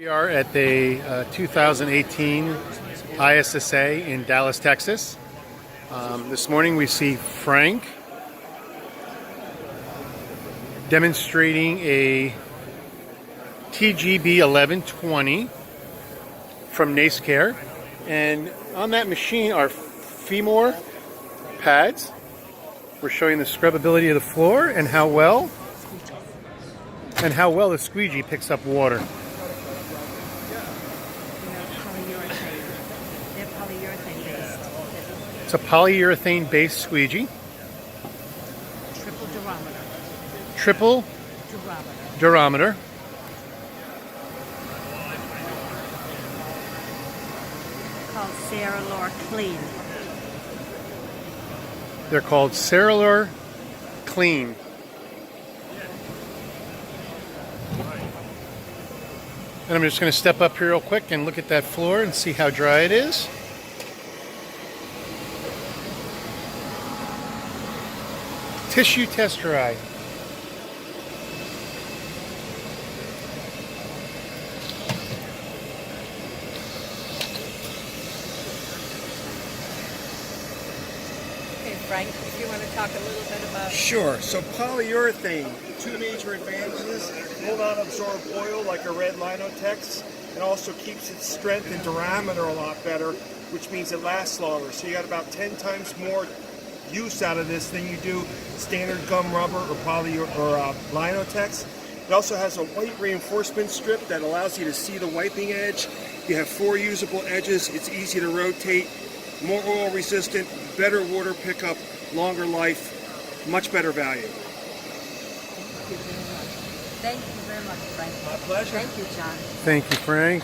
We are at the 2018 ISSA in Dallas, Texas. This morning we see Frank demonstrating a TGB 1120 from Nacecare, and on that machine are Fimor pads. We're showing the scrubbability of the floor and how well the squeegee picks up water. They're polyurethane based. It's a polyurethane based squeegee. Triple Triple durometer. Called serilor clean. They're called serilor clean. And I'm just going to step up here real quick and look at that floor and see how dry it is. Tissue test dry. Okay, Frank, if you want to talk a little bit about... Sure. So polyurethane, two major advantages: will not absorb oil like a red Linotex, and also keeps its strength and diameter a lot better, which means it lasts longer. So you got about 10 times more use out of this than you do standard gum rubber or Linotex. It also has a white reinforcement strip that allows you to see the wiping edge. You have 4 usable edges. It's easy to rotate, more oil resistant, better water pickup, longer life, much better value. Thank you very much, Frank. My pleasure. Thank you, John. Thank you, Frank.